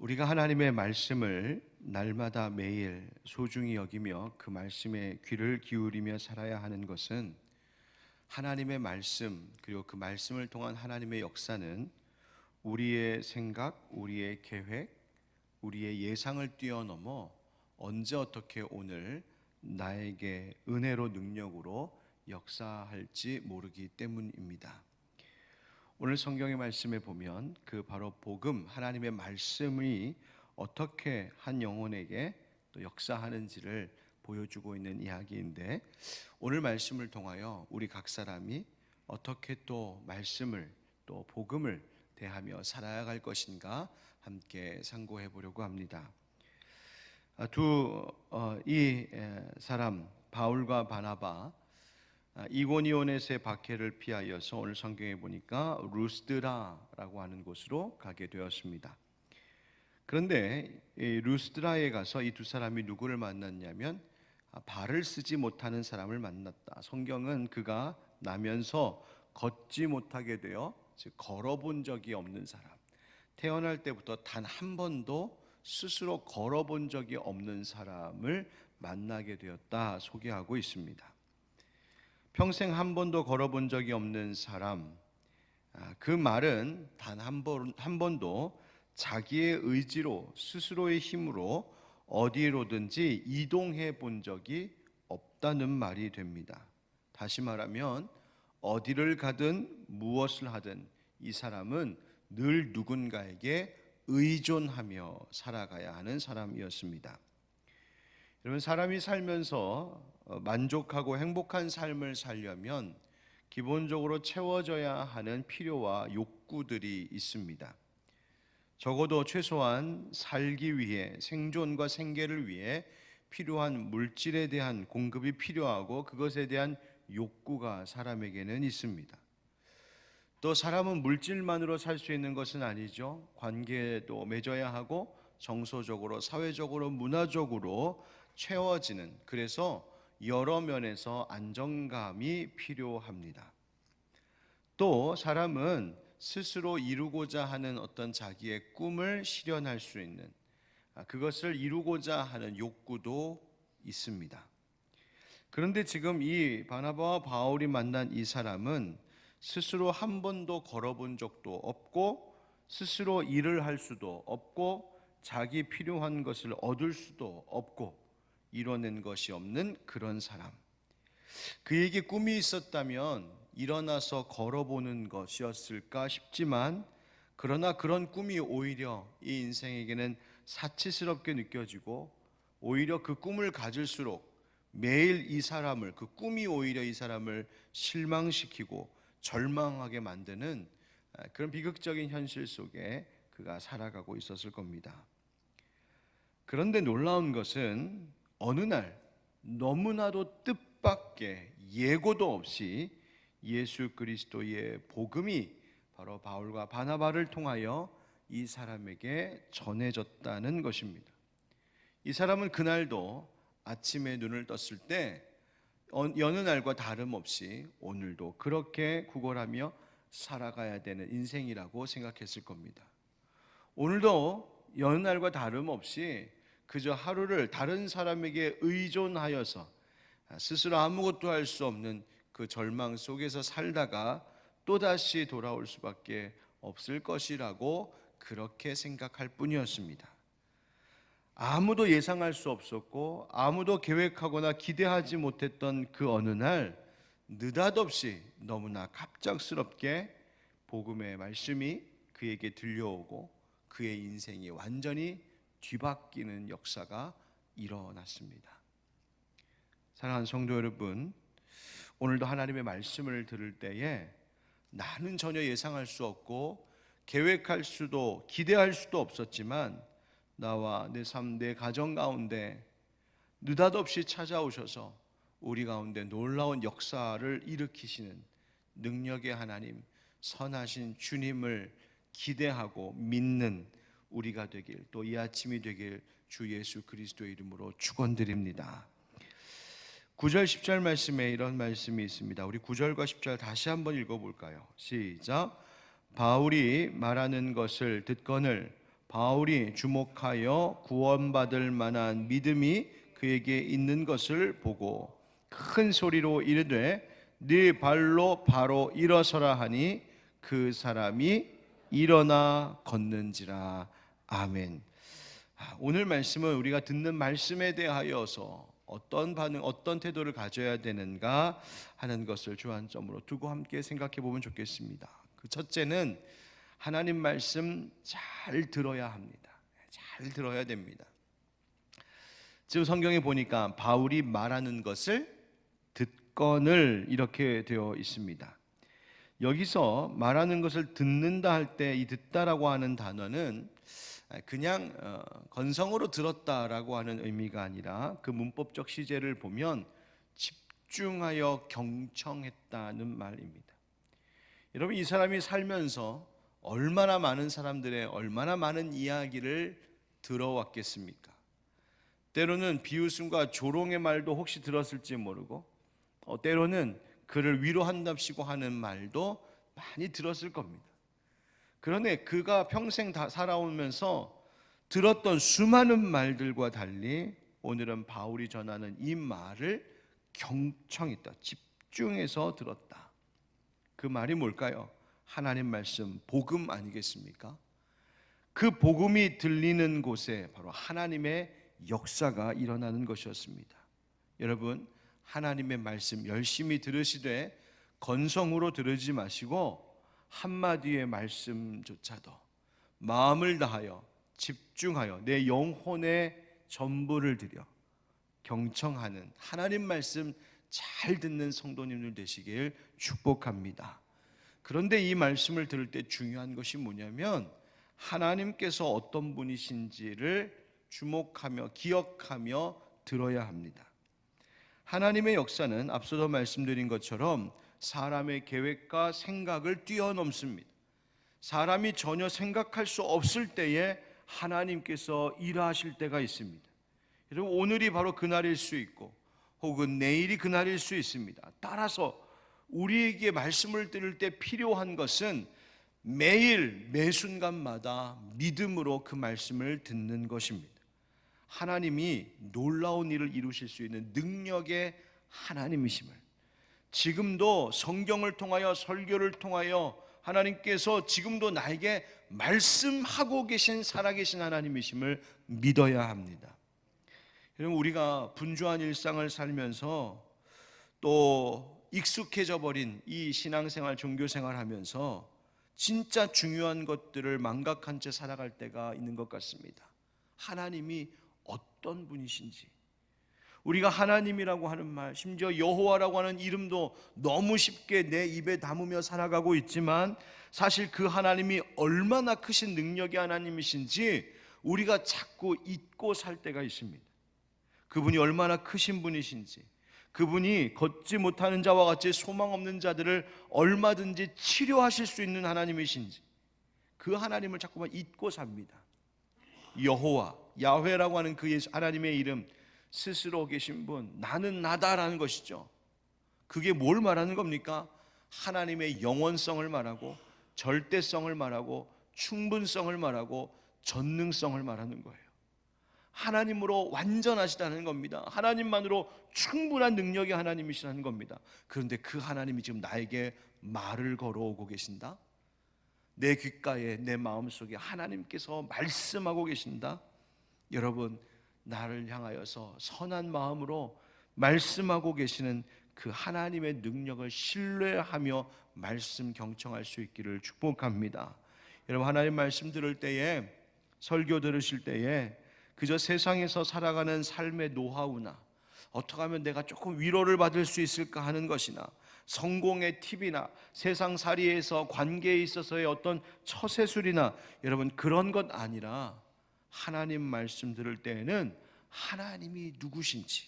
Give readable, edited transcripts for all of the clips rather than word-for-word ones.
우리가 하나님의 말씀을 날마다 매일 소중히 여기며 그 말씀에 귀를 기울이며 살아야 하는 것은 하나님의 말씀 그리고 그 말씀을 통한 하나님의 역사는 우리의 생각, 우리의 계획, 우리의 예상을 뛰어넘어 언제 어떻게 오늘 나에게 은혜로 능력으로 역사할지 모르기 때문입니다. 오늘 성경의 말씀에 보면 그 바로 복음, 하나님의 말씀이 어떻게 한 영혼에게 또 역사하는지를 보여주고 있는 이야기인데, 오늘 말씀을 통하여 우리 각 사람이 어떻게 또 말씀을 또 복음을 대하며 살아갈 것인가 함께 상고해 보려고 합니다. 이 사람 바울과 바나바, 이고니온에서의 박해를 피하여서 오늘 성경에 보니까 루스드라라고 하는 곳으로 가게 되었습니다. 그런데 이 루스드라에 가서 이 두 사람이 누구를 만났냐면 발을 쓰지 못하는 사람을 만났다. 성경은 그가 나면서 걷지 못하게 되어 즉 걸어본 적이 없는 사람, 태어날 때부터 단 한 번도 스스로 걸어본 적이 없는 사람을 만나게 되었다 소개하고 있습니다. 평생 한 번도 걸어본 적이 없는 사람, 그 말은 단 한 번도 자기의 의지로 스스로의 힘으로 어디로든지 이동해 본 적이 없다는 말이 됩니다. 다시 말하면 어디를 가든 무엇을 하든 이 사람은 늘 누군가에게 의존하며 살아가야 하는 사람이었습니다. 여러분, 사람이 살면서 만족하고 행복한 삶을 살려면 기본적으로 채워져야 하는 필요와 욕구들이 있습니다. 적어도 최소한 살기 위해, 생존과 생계를 위해 필요한 물질에 대한 공급이 필요하고 그것에 대한 욕구가 사람에게는 있습니다. 또 사람은 물질만으로 살 수 있는 것은 아니죠. 관계도 맺어야 하고 정서적으로, 사회적으로, 문화적으로 채워지는, 그래서 여러 면에서 안정감이 필요합니다. 또 사람은 스스로 이루고자 하는 어떤 자기의 꿈을 실현할 수 있는, 그것을 이루고자 하는 욕구도 있습니다. 그런데 지금 이 바나바와 바울이 만난 이 사람은 스스로 한 번도 걸어본 적도 없고 스스로 일을 할 수도 없고 자기 필요한 것을 얻을 수도 없고 이뤄낸 것이 없는 그런 사람. 그에게 꿈이 있었다면 일어나서 걸어보는 것이었을까 싶지만, 그러나 그런 꿈이 오히려 이 인생에게는 사치스럽게 느껴지고 오히려 그 꿈을 가질수록 매일 이 사람을, 그 꿈이 오히려 이 사람을 실망시키고 절망하게 만드는 그런 비극적인 현실 속에 그가 살아가고 있었을 겁니다. 그런데 놀라운 것은 어느 날 너무나도 뜻밖의 예고도 없이 예수 그리스도의 복음이 바로 바울과 바나바를 통하여 이 사람에게 전해졌다는 것입니다. 이 사람은 그날도 아침에 눈을 떴을 때 여느 날과 다름없이 오늘도 그렇게 구걸하며 살아가야 되는 인생이라고 생각했을 겁니다. 오늘도 여느 날과 다름없이 그저 하루를 다른 사람에게 의존하여서 스스로 아무것도 할 수 없는 그 절망 속에서 살다가 또다시 돌아올 수밖에 없을 것이라고 그렇게 생각할 뿐이었습니다. 아무도 예상할 수 없었고 아무도 계획하거나 기대하지 못했던 그 어느 날 느닷없이 너무나 갑작스럽게 복음의 말씀이 그에게 들려오고 그의 인생이 완전히 뒤바뀌는 역사가 일어났습니다. 사랑하는 성도 여러분, 오늘도 하나님의 말씀을 들을 때에 나는 전혀 예상할 수 없고 계획할 수도 기대할 수도 없었지만 나와 내 삶, 내 가정 가운데 느닷없이 찾아오셔서 우리 가운데 놀라운 역사를 일으키시는 능력의 하나님, 선하신 주님을 기대하고 믿는 우리가 되길, 또 이 아침이 되길 주 예수 그리스도의 이름으로 축원드립니다. 9절 10절 말씀에 이런 말씀이 있습니다. 우리 9절과 10절 다시 한번 읽어볼까요? 시작. 바울이 말하는 것을 듣거늘 바울이 주목하여 구원받을 만한 믿음이 그에게 있는 것을 보고 큰 소리로 이르되 네 발로 바로 일어서라 하니 그 사람이 일어나 걷는지라. 아멘. 오늘 말씀은 우리가 듣는 말씀에 대하여서 어떤 반응, 어떤 태도를 가져야 되는가 하는 것을 주안점으로 두고 함께 생각해 보면 좋겠습니다. 그 첫째는 하나님 말씀 잘 들어야 합니다. 잘 들어야 됩니다. 지금 성경에 보니까 바울이 말하는 것을 듣거늘 이렇게 되어 있습니다. 여기서 말하는 것을 듣는다 할 때 이 듣다라고 하는 단어는 그냥 건성으로 들었다라고 하는 의미가 아니라 그 문법적 시제를 보면 집중하여 경청했다는 말입니다. 여러분, 이 사람이 살면서 얼마나 많은 사람들의 얼마나 많은 이야기를 들어왔겠습니까? 때로는 비웃음과 조롱의 말도 혹시 들었을지 모르고 때로는 그를 위로한답시고 하는 말도 많이 들었을 겁니다. 그런데 그가 평생 다 살아오면서 들었던 수많은 말들과 달리 오늘은 바울이 전하는 이 말을 경청했다, 집중해서 들었다. 그 말이 뭘까요? 하나님 말씀, 복음 아니겠습니까? 그 복음이 들리는 곳에 바로 하나님의 역사가 일어나는 것이었습니다. 여러분, 하나님의 말씀 열심히 들으시되 건성으로 들으지 마시고 한마디의 말씀조차도 마음을 다하여 집중하여 내 영혼의 전부를 들여 경청하는 하나님 말씀 잘 듣는 성도님들 되시길 축복합니다. 그런데 이 말씀을 들을 때 중요한 것이 뭐냐면 하나님께서 어떤 분이신지를 주목하며 기억하며 들어야 합니다. 하나님의 역사는 앞서도 말씀드린 것처럼 사람의 계획과 생각을 뛰어넘습니다. 사람이 전혀 생각할 수 없을 때에 하나님께서 일하실 때가 있습니다. 여러분, 오늘이 바로 그날일 수 있고 혹은 내일이 그날일 수 있습니다. 따라서 우리에게 말씀을 들을 때 필요한 것은 매일 매 순간마다 믿음으로 그 말씀을 듣는 것입니다. 하나님이 놀라운 일을 이루실 수 있는 능력의 하나님이심을, 지금도 성경을 통하여 설교를 통하여 하나님께서 지금도 나에게 말씀하고 계신 살아계신 하나님이심을 믿어야 합니다. 여러분, 우리가 분주한 일상을 살면서 또 익숙해져 버린 이 신앙생활, 종교생활 하면서 진짜 중요한 것들을 망각한 채 살아갈 때가 있는 것 같습니다. 하나님이 어떤 분이신지, 우리가 하나님이라고 하는 말, 심지어 여호와라고 하는 이름도 너무 쉽게 내 입에 담으며 살아가고 있지만 사실 그 하나님이 얼마나 크신 능력의 하나님이신지 우리가 자꾸 잊고 살 때가 있습니다. 그분이 얼마나 크신 분이신지, 그분이 걷지 못하는 자와 같이 소망 없는 자들을 얼마든지 치료하실 수 있는 하나님이신지, 그 하나님을 자꾸만 잊고 삽니다. 여호와, 야훼라고 하는 그 하나님의 이름 스스로 계신 분, 나는 나다라는 것이죠. 그게 뭘 말하는 겁니까? 하나님의 영원성을 말하고 절대성을 말하고 충분성을 말하고 전능성을 말하는 거예요. 하나님으로 완전하시다는 겁니다. 하나님만으로 충분한 능력의 하나님이시라는 겁니다. 그런데 그 하나님이 지금 나에게 말을 걸어오고 계신다? 내 귓가에, 내 마음속에 하나님께서 말씀하고 계신다? 여러분, 나를 향하여서 선한 마음으로 말씀하고 계시는 그 하나님의 능력을 신뢰하며 말씀 경청할 수 있기를 축복합니다. 여러분, 하나님 말씀 들을 때에, 설교 들으실 때에 그저 세상에서 살아가는 삶의 노하우나 어떻게 하면 내가 조금 위로를 받을 수 있을까 하는 것이나 성공의 팁이나 세상살이에서 관계에 있어서의 어떤 처세술이나 여러분, 그런 것 아니라 하나님 말씀 들을 때에는 하나님이 누구신지,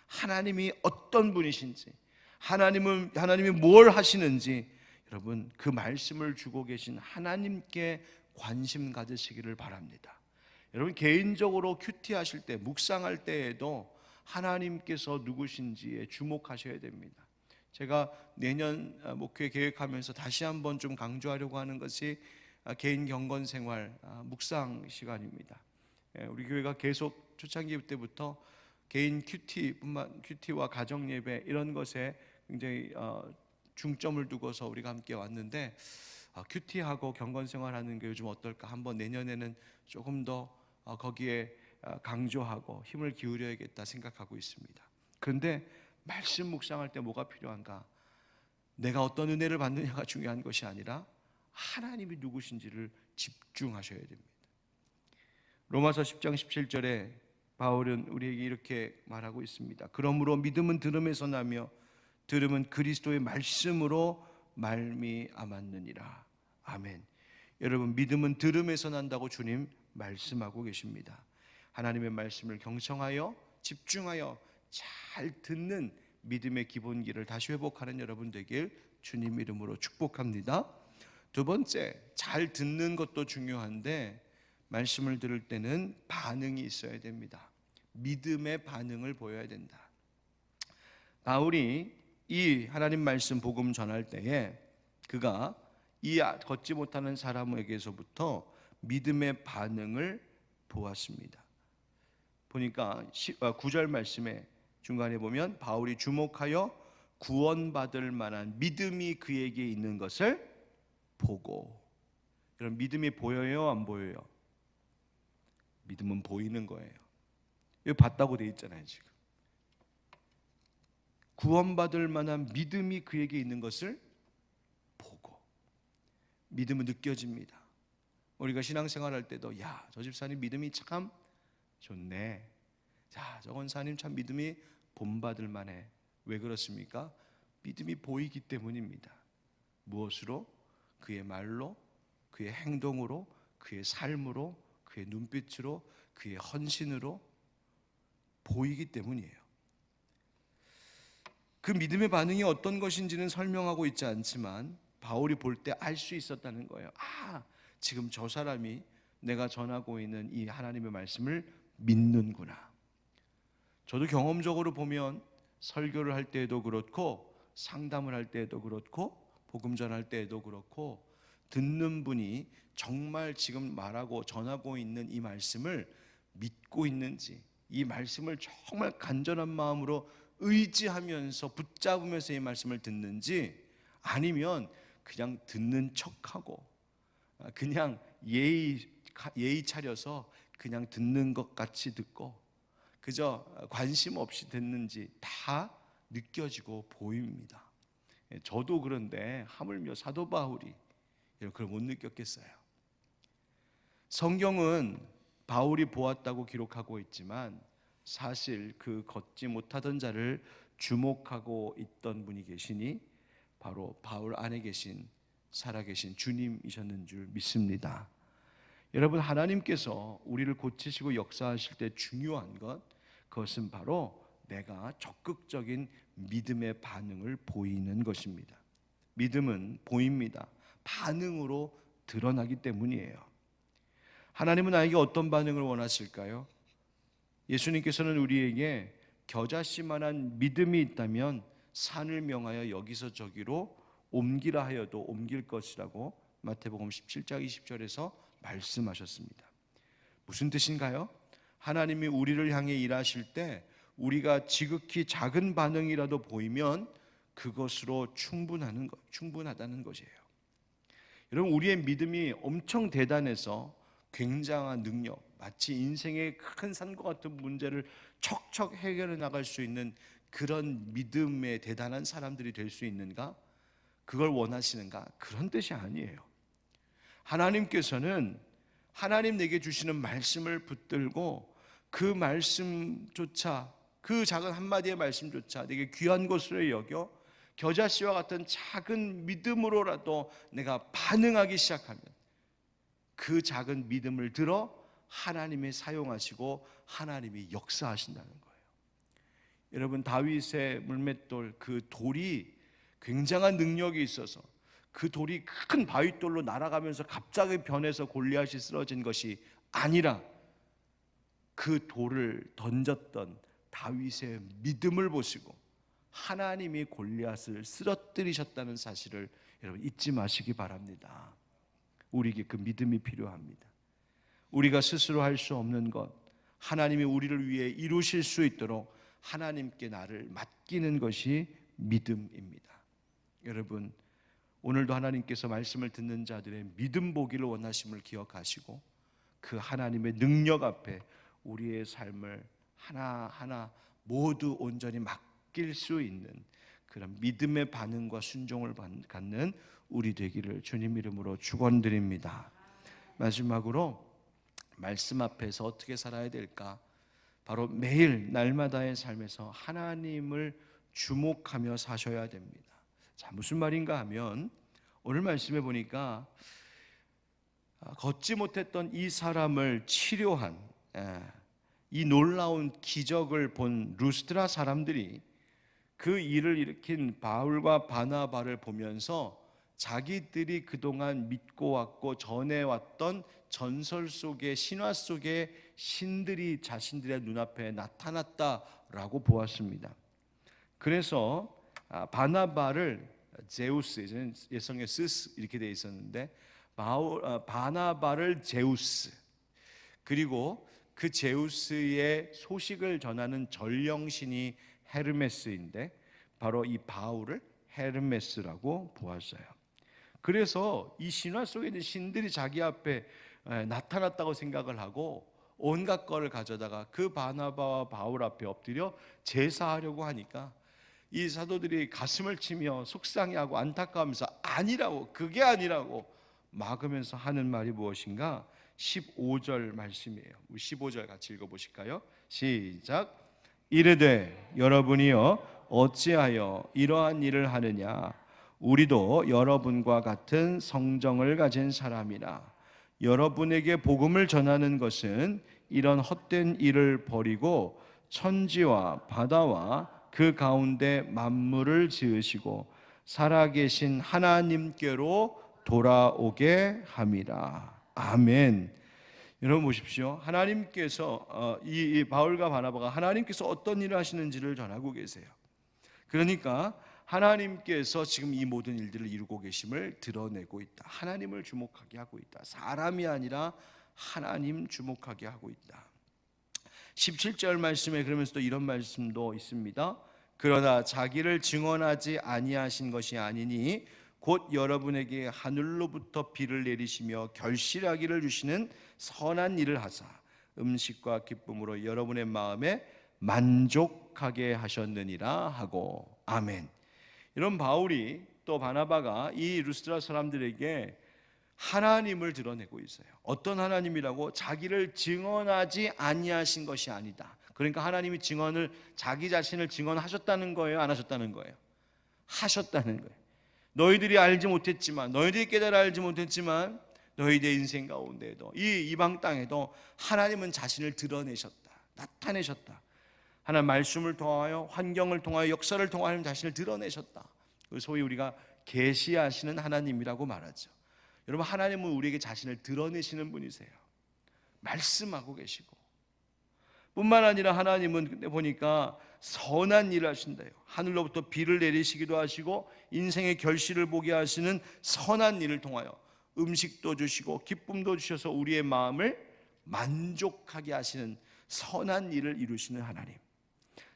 하나님이 어떤 분이신지, 하나님이 뭘 하시는지, 여러분, 그 말씀을 주고 계신 하나님께 관심 가지시기를 바랍니다. 여러분, 개인적으로 큐티하실 때, 묵상할 때에도 하나님께서 누구신지에 주목하셔야 됩니다. 제가 내년 목회 계획하면서 다시 한번 좀 강조하려고 하는 것이 개인 경건 생활 묵상 시간입니다. 우리 교회가 계속 초창기 때부터 개인 큐티와 가정 예배 이런 것에 굉장히 중점을 두고서 우리가 함께 왔는데, 큐티하고 경건 생활하는 게 요즘 어떨까? 한번 내년에는 조금 더 거기에 강조하고 힘을 기울여야겠다 생각하고 있습니다. 그런데 말씀 묵상할 때 뭐가 필요한가? 내가 어떤 은혜를 받느냐가 중요한 것이 아니라 하나님이 누구신지를 집중하셔야 됩니다. 로마서 10장 17절에 바울은 우리에게 이렇게 말하고 있습니다. 그러므로 믿음은 들음에서 나며 들음은 그리스도의 말씀으로 말미암았느니라. 아멘. 여러분, 믿음은 들음에서 난다고 주님 말씀하고 계십니다. 하나님의 말씀을 경청하여 집중하여 잘 듣는 믿음의 기본기를 다시 회복하는 여러분 되길 주님 이름으로 축복합니다. 두 번째, 잘 듣는 것도 중요한데 말씀을 들을 때는 반응이 있어야 됩니다. 믿음의 반응을 보여야 된다. 바울이 이 하나님 말씀 복음 전할 때에 그가 이 걷지 못하는 사람에게서부터 믿음의 반응을 보았습니다. 보니까 9절 말씀에 중간에 보면 바울이 주목하여 구원받을 만한 믿음이 그에게 있는 것을 보고. 여러분, 믿음이 보여요, 안 보여요? 믿음은 보이는 거예요. 여기 봤다고 돼 있잖아요. 지금 구원받을 만한 믿음이 그에게 있는 것을 보고. 믿음은 느껴집니다. 우리가 신앙생활할 때도 저 집사님 믿음이 참 좋네. 저 권사님 참 믿음이 본받을 만해. 왜 그렇습니까? 믿음이 보이기 때문입니다. 무엇으로? 그의 말로, 그의 행동으로, 그의 삶으로, 그의 눈빛으로, 그의 헌신으로 보이기 때문이에요. 그 믿음의 반응이 어떤 것인지는 설명하고 있지 않지만 바울이 볼 때 알 수 있었다는 거예요. 지금 저 사람이 내가 전하고 있는 이 하나님의 말씀을 믿는구나. 저도 경험적으로 보면 설교를 할 때에도 그렇고 상담을 할 때에도 그렇고 복음 전할 때에도 그렇고 듣는 분이 정말 지금 말하고 전하고 있는 이 말씀을 믿고 있는지, 이 말씀을 정말 간절한 마음으로 의지하면서 붙잡으면서 이 말씀을 듣는지, 아니면 그냥 듣는 척하고 그냥 예의 차려서 그냥 듣는 것 같이 듣고 그저 관심 없이 듣는지 다 느껴지고 보입니다. 저도 그런데 하물며 사도 바울이 그걸 못 느꼈겠어요. 성경은 바울이 보았다고 기록하고 있지만 사실 그 걷지 못하던 자를 주목하고 있던 분이 계시니 바로 바울 안에 계신 살아계신 주님이셨는 줄 믿습니다. 여러분, 하나님께서 우리를 고치시고 역사하실 때 중요한 것, 그것은 바로 내가 적극적인 믿음의 반응을 보이는 것입니다. 믿음은 보입니다. 반응으로 드러나기 때문이에요. 하나님은 나에게 어떤 반응을 원하실까요? 예수님께서는 우리에게 겨자씨만한 믿음이 있다면 산을 명하여 여기서 저기로 옮기라 하여도 옮길 것이라고 마태복음 17장 20절에서 말씀하셨습니다. 무슨 뜻인가요? 하나님이 우리를 향해 일하실 때 우리가 지극히 작은 반응이라도 보이면 그것으로 충분하다는 것이에요. 여러분, 우리의 믿음이 엄청 대단해서 굉장한 능력, 마치 인생의 큰 산과 같은 문제를 척척 해결해 나갈 수 있는 그런 믿음의 대단한 사람들이 될 수 있는가? 그걸 원하시는가? 그런 뜻이 아니에요. 하나님께서는 하나님 내게 주시는 말씀을 붙들고 그 말씀조차, 그 작은 한마디의 말씀조차 내게 귀한 것으로 여겨 겨자씨와 같은 작은 믿음으로라도 내가 반응하기 시작하면 그 작은 믿음을 들어 하나님이 사용하시고 하나님이 역사하신다는 거예요. 여러분, 다윗의 물맷돌, 그 돌이 굉장한 능력이 있어서 그 돌이 큰 바윗돌로 날아가면서 갑자기 변해서 골리앗이 쓰러진 것이 아니라 그 돌을 던졌던 다윗의 믿음을 보시고 하나님이 골리앗을 쓰러뜨리셨다는 사실을 여러분 잊지 마시기 바랍니다. 우리에게 그 믿음이 필요합니다. 우리가 스스로 할 수 없는 것, 하나님이 우리를 위해 이루실 수 있도록 하나님께 나를 맡기는 것이 믿음입니다. 여러분, 오늘도 하나님께서 말씀을 듣는 자들의 믿음 보기를 원하심을 기억하시고 그 하나님의 능력 앞에 우리의 삶을 하나하나 모두 온전히 맡길 수 있는 그런 믿음의 반응과 순종을 갖는 우리 되기를 주님 이름으로 축원드립니다. 마지막으로 말씀 앞에서 어떻게 살아야 될까? 바로 매일 날마다의 삶에서 하나님을 주목하며 사셔야 됩니다. 자, 무슨 말인가 하면 오늘 말씀해 보니까 걷지 못했던 이 사람을 치료한 이 놀라운 기적을 본 루스드라 사람들이 그 일을 일으킨 바울과 바나바를 보면서 자기들이 그동안 믿고 왔고 전해왔던 전설 속의 신화 속의 신들이 자신들의 눈앞에 나타났다라고 보았습니다. 그래서 바나바를 제우스, 예성에 스스 이렇게 되어 있었는데 바나바를 제우스, 그리고 그 제우스의 소식을 전하는 전령신이 헤르메스인데 바로 이 바울을 헤르메스라고 보았어요. 그래서 이 신화 속에 있는 신들이 자기 앞에 나타났다고 생각을 하고 온갖 거를 가져다가 그 바나바와 바울 앞에 엎드려 제사하려고 하니까 이 사도들이 가슴을 치며 속상해하고 안타까워하면서 아니라고, 그게 아니라고 막으면서 하는 말이 무엇인가? 15절 말씀이에요. 우리 15절 같이 읽어보실까요? 시작. 이르되 여러분이여 어찌하여 이러한 일을 하느냐? 우리도 여러분과 같은 성정을 가진 사람이라. 여러분에게 복음을 전하는 것은 이런 헛된 일을 버리고 천지와 바다와 그 가운데 만물을 지으시고 살아계신 하나님께로 돌아오게 함이라. 아멘. 여러분 보십시오. 하나님께서 이 바울과 바나바가 하나님께서 어떤 일을 하시는지를 전하고 계세요. 그러니까 하나님께서 지금 이 모든 일들을 이루고 계심을 드러내고 있다. 하나님을 주목하게 하고 있다. 사람이 아니라 하나님 주목하게 하고 있다. 17절 말씀에 그러면서 또 이런 말씀도 있습니다. 그러나 자기를 증언하지 아니하신 것이 아니니 곧 여러분에게 하늘로부터 비를 내리시며 결실하기를 주시는 선한 일을 하사 음식과 기쁨으로 여러분의 마음에 만족하게 하셨느니라 하고. 아멘. 이런 바울이 또 바나바가 이 루스드라 사람들에게 하나님을 드러내고 있어요. 어떤 하나님이라고? 자기를 증언하지 아니하신 것이 아니다. 그러니까 하나님이 증언을, 자기 자신을 증언하셨다는 거예요? 안 하셨다는 거예요? 하셨다는 거예요. 너희들이 알지 못했지만, 너희들이 깨달아 알지 못했지만 너희들의 인생 가운데에도 이 이방 땅에도 하나님은 자신을 드러내셨다, 나타내셨다. 하나님 말씀을 통하여, 환경을 통하여, 역사를 통하여 자신을 드러내셨다. 소위 우리가 계시하시는 하나님이라고 말하죠. 여러분, 하나님은 우리에게 자신을 드러내시는 분이세요. 말씀하고 계시고, 뿐만 아니라 하나님은 보니까 선한 일을 하신다요. 하늘로부터 비를 내리시기도 하시고 인생의 결실을 보게 하시는 선한 일을 통하여 음식도 주시고 기쁨도 주셔서 우리의 마음을 만족하게 하시는 선한 일을 이루시는 하나님,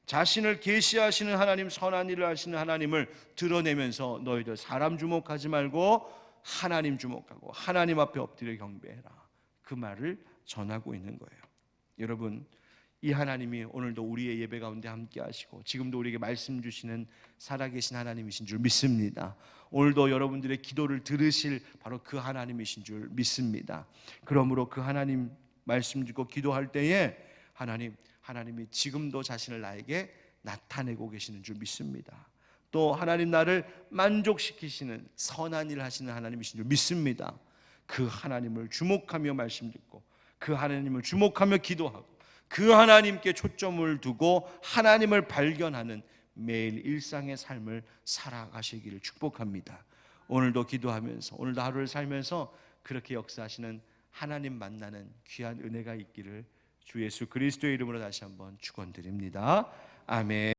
자신을 계시하시는 하나님, 선한 일을 하시는 하나님을 드러내면서 너희들 사람 주목하지 말고 하나님 주목하고 하나님 앞에 엎드려 경배해라, 그 말을 전하고 있는 거예요. 여러분, 이 하나님이 오늘도 우리의 예배 가운데 함께 하시고 지금도 우리에게 말씀 주시는 살아계신 하나님이신 줄 믿습니다. 오늘도 여러분들의 기도를 들으실 바로 그 하나님이신 줄 믿습니다. 그러므로 그 하나님 말씀 듣고 기도할 때에 하나님이 지금도 자신을 나에게 나타내고 계시는 줄 믿습니다. 또 하나님 나를 만족시키시는 선한 일을 하시는 하나님이신 줄 믿습니다. 그 하나님을 주목하며 말씀 듣고 그 하나님을 주목하며 기도하고 그 하나님께 초점을 두고 하나님을 발견하는 매일 일상의 삶을 살아가시기를 축복합니다. 오늘도 기도하면서, 오늘도 하루를 살면서 그렇게 역사하시는 하나님 만나는 귀한 은혜가 있기를 주 예수 그리스도의 이름으로 다시 한번 축원드립니다. 아멘.